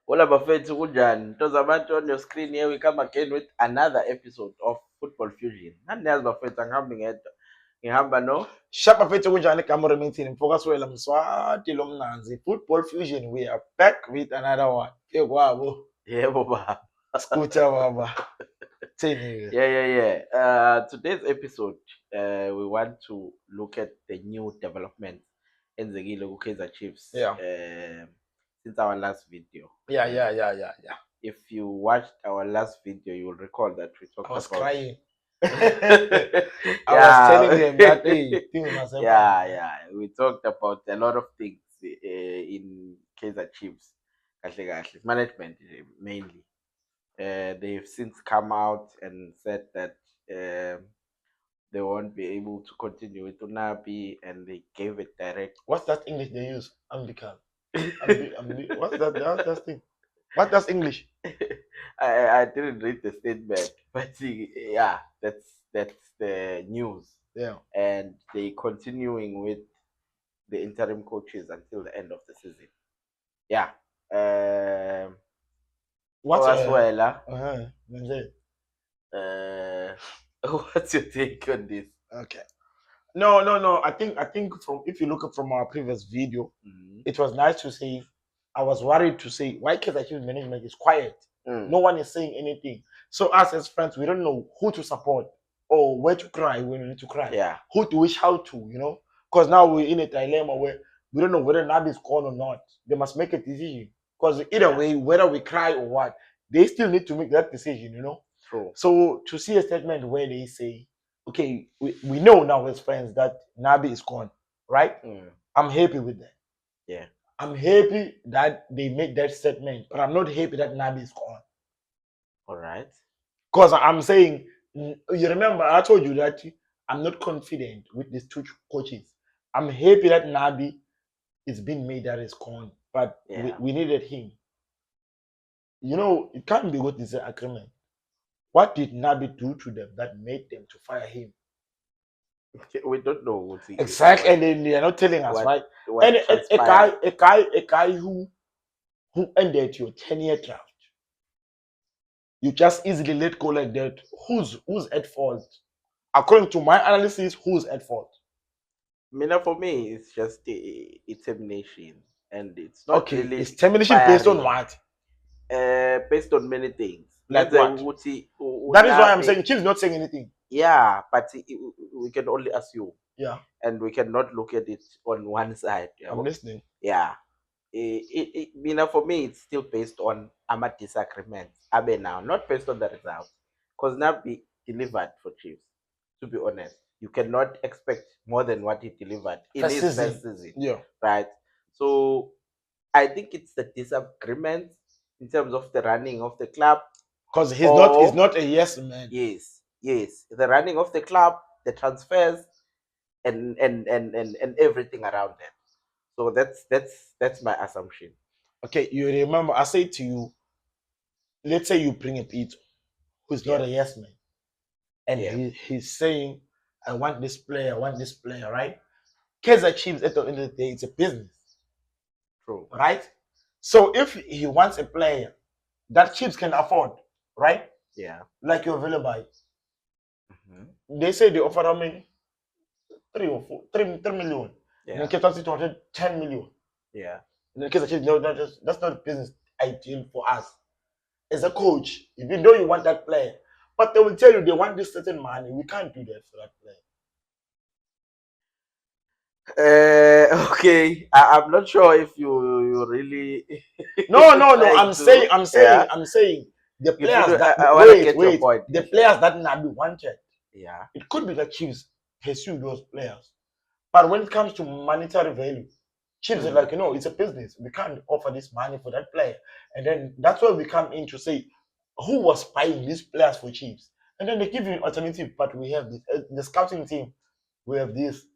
Hola bafethu kunjani? Nto zabantu on your screen here we come again with another episode of Football Fusion. Naniyazi bafethu angihambi ngedwa. Ngihamba no Shapa fethu kunjani Kamera Meeting Mfocus Wela Mswati lo mnanzi Football Fusion. We are back with another one. Kwabo yebo baba. Scooter baba. Yeah. Today's episode we want to look at the new developments enzekile ku Kaizer Chiefs. Yeah. Since our last video. Yeah. If you watched our last video, you will recall that we talked I was about crying. I was telling them that things must happen. Yeah. We talked about a lot of things in Kaizer Chiefs. Kahle, management mainly. They've since come out and said that they won't be able to continue with Unabi, and they gave it direct. What's that English they use? Anglican. What's that thing? What does English? I didn't read the statement, but yeah, that's the news. Yeah. And they continuing with the interim coaches until the end of the season. Yeah. What's what's your take on this? Okay. No. I think from if you look at from our previous video, it was nice to say. I was worried to say why Kaizer Chiefs management is quiet. No one is saying anything. So us as friends, we don't know who to support or where to cry when we need to cry. Yeah. Who to wish how to, because now we're in a dilemma where we don't know whether Nabi is gone or not. They must make a decision. Because either way, whether we cry or what, they still need to make that decision, True. So to see a statement where they say, okay, we know now as friends that Nabi is gone, right? I'm happy with that. Yeah. I'm happy that they made that statement, but I'm not happy that Nabi is gone. All right. Because I'm saying, you remember, I told you that I'm not confident with these two coaches. I'm happy that Nabi is being made that is gone, but we needed him. It can't be what is the agreement. What did Nabi do to them that made them to fire him? We don't know. Exactly, and then they are not telling us, right? And a guy who ended your 10-year draft, you just easily let go like that. Who's at fault? According to my analysis, who's at fault? For me, it's just a termination, and it's not really. It's termination based on what? Based on many things. Like what? That is why I'm saying Chiefs not saying anything. Yeah, but we can only assume. Yeah. And we cannot look at it on one side. I'm listening. Yeah. For me, it's still based on our disagreements. Now, not based on the result. Because Nabi delivered for Chiefs, to be honest. You cannot expect more than what he delivered in his first season. Yeah. Right? So, I think it's the disagreements in terms of the running of the club. Because he's not a yes man. Yes. The running of the club, the transfers, and everything around them. So that's my assumption. Okay, you remember I said to you, let's say you bring a Pete who's not a yes man, and he's saying, I want this player, right? Kaizer Chiefs at the end of the day, it's a business. True. Right? So if he wants a player that Chiefs can afford, right? Yeah. Like your Villabite. They say they offer how many? 3 million. Yeah. In case of 10 million. Yeah. In the case of Chiefs, no, that's not business ideal for us. As a coach, even though you want that player, but they will tell you they want this certain money. We can't do that for that player. Okay. I'm not sure if you really. No. I'm saying the players the players that Nabi wanted. Yeah. It could be that Chiefs pursue those players, but when it comes to monetary value, Chiefs are like, it's a business. We can't offer this money for that player, and then that's where we come in to say, who was buying these players for Chiefs? And then they give you an alternative, but we have this, the scouting team, we have this.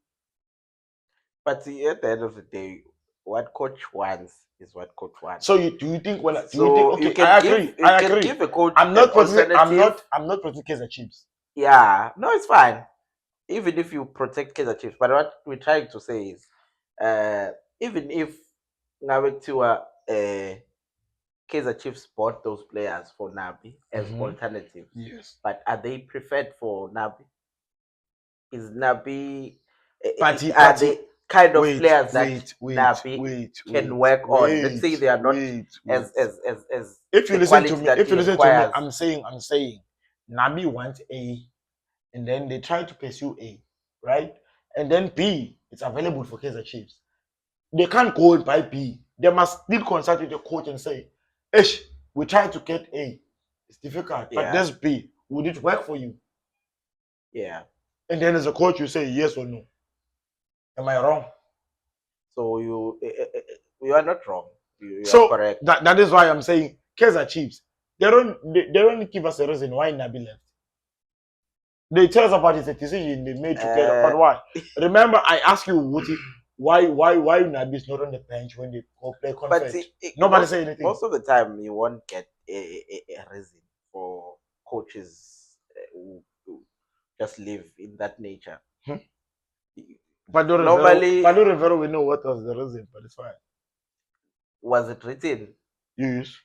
But at the end of the day, what coach wants is what coach wants. So do you think? I agree. Give a coach I'm not protecting Kaizer Chiefs. Yeah, no, it's fine. Even if you protect Kaizer Chiefs, but what we're trying to say is, even if Ngabektiwa Kaizer Chiefs bought those players for Nabi as Mhm. alternatives. Yes. But are they preferred for Nabi? Is Nabi But he, are but he, they kind of wait, players that wait, wait, Nabi wait, can wait, work on? Let's say wait, they are not wait, as wait. as as as If you the listen to quality me, that if you he listen to me, requires. I'm saying, Nabi wants A, and then they try to pursue A, right? And then B is available for Kaizer Chiefs. They can't go and buy B. They must still consult with the coach and say, Ish, we tried to get A. It's difficult, but Yeah. there's B. Would it work for you? Yeah. And then as a coach, you say yes or no. Am I wrong? So you are not wrong. You are So correct. that is why I'm saying Kaizer Chiefs. They don't give us a reason why Nabi left. They tell us about his decision they made together. But why? Remember, I asked you, Wuti, why Nabi is not on the bench when they go play But conflict? Nobody say anything. Most of the time, you won't get a reason for coaches who just live in that nature. Normally, Pado Rivero, we know what was the reason, but it's fine. was it written? Yes.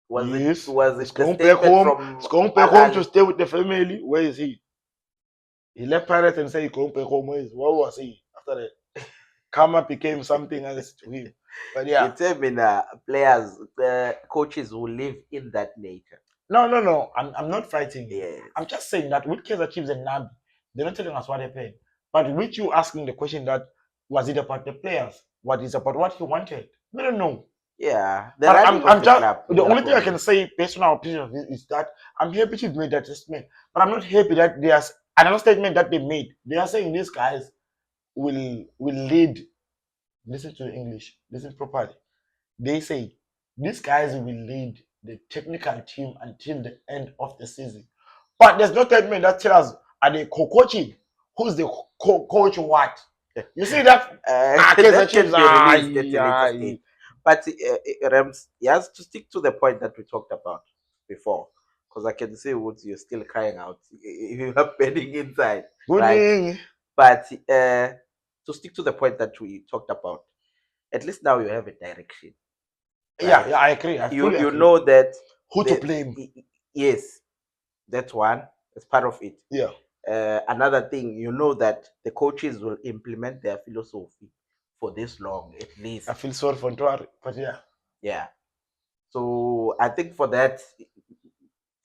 Was yes. it was He's it the going back statement home. from He's going back Al home Ali? to stay with the family. Where is he? He left Pirates and said he's going back home. What was he after that? Karma became something else to him. But yeah. You tell me now, players, coaches who live in that nature. No. I'm not fighting you. Yes. I'm just saying that with Kaizer Chiefs and Nabi, they're not telling us what happened. But with you asking the question that was it about the players? What is about what he wanted? We don't know. Yeah, But I'm just club, the only thing I can say based on our opinion of this is that I'm happy Chiefs made that statement, but I'm not happy that there's another statement that they made. They are saying these guys will lead. Listen to the English. Listen properly. They say these guys will lead the technical team until the end of the season. But there's no statement that tells us are they co-coaching? Who's the coach what? You see that? that can be released at a later stage. But Rams, he has to stick to the point that we talked about before. Because I can see what you're still crying out. You are betting inside. Right? But to stick to the point that we talked about, at least now you have a direction. Right? Yeah, I agree. You agree. know that who to blame. Yes, that's one. That's part of it. Yeah. Another thing, you know that the coaches will implement their philosophy for this long, at least. I feel sorry for Ntwari, but yeah. Yeah. So I think for that,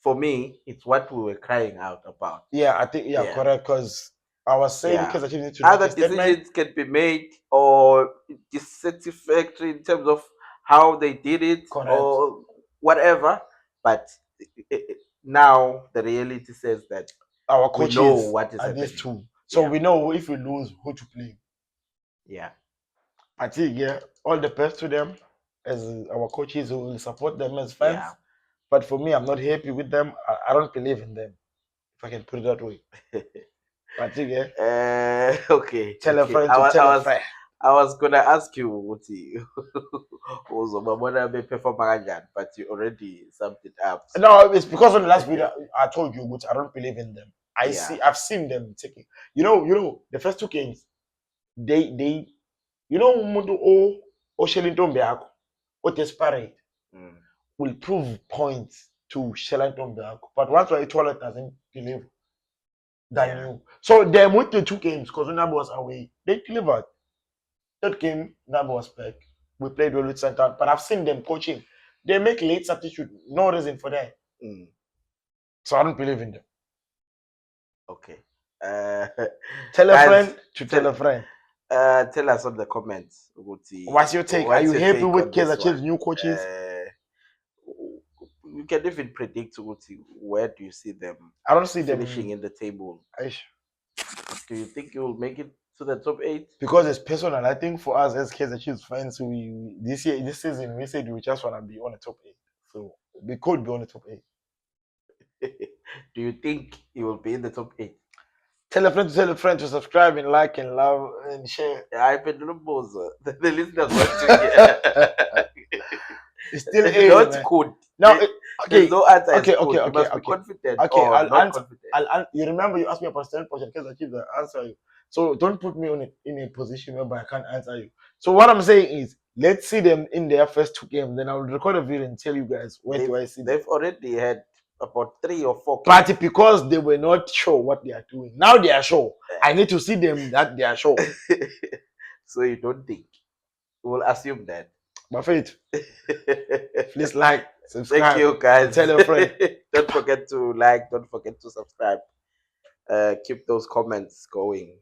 for me, it's what we were crying out about. Yeah, I think correct. Because I was saying because I need to other decisions can be made or dissatisfactory in terms of how they did it or whatever. But now the reality says that our coaches know what is these two. So we know if we lose, who to blame. Yeah. I think all the best to them as our coaches who will support them as fans. Yeah. But for me, I'm not happy with them. I don't believe in them, if I can put it that way. I think okay. Tell a friend to tell a friend. I was gonna ask you what but you already summed it up. So. No, it's because on the last video I told you, but I don't believe in them. I've seen them taking. You know, the first two games, they umuntu oshelintombi yakho o desperate will prove points to shelintombi yakho. But once I told it doesn't deliver, than you. So them with the two games, because Nabi was away, they delivered. That game, Nabi was back. We played well with Santa, but I've seen them coaching. They make late substitute, no reason for that. So I don't believe in them. Okay. Tell a friend to tell a friend. Tell us on the comments. What's your take? Are you happy with Kaizer Chiefs' new coaches? You can even predict where do you see them? I don't see them finishing in the table. Do you think you will make it to the top 8? Because it's personal. I think for us as Kaizer Chiefs fans, this season we said we just want to be on the top 8. So we could be on the top 8. Do you think you will be in the top 8? Tell a friend to subscribe and like and love and share. I bet the listeners want to hear. It's still not good. No, okay. No answer. Okay. You must be confident. Okay, I'll answer. Confident. You remember you asked me about stand portion because I keep the answer you. So don't put me in a position where I can't answer you. So what I'm saying is let's see them in their first 2 games. Then I'll record a video and tell you guys where do I see them. They've already had about 3 or 4 But because they were not sure what they are doing, now they are sure. I need to see them that they are sure. So you don't think? We'll assume that. My faith. Please like, subscribe. Thank you, guys. Tell your friend. Don't forget to like. Don't forget to subscribe. Keep those comments going.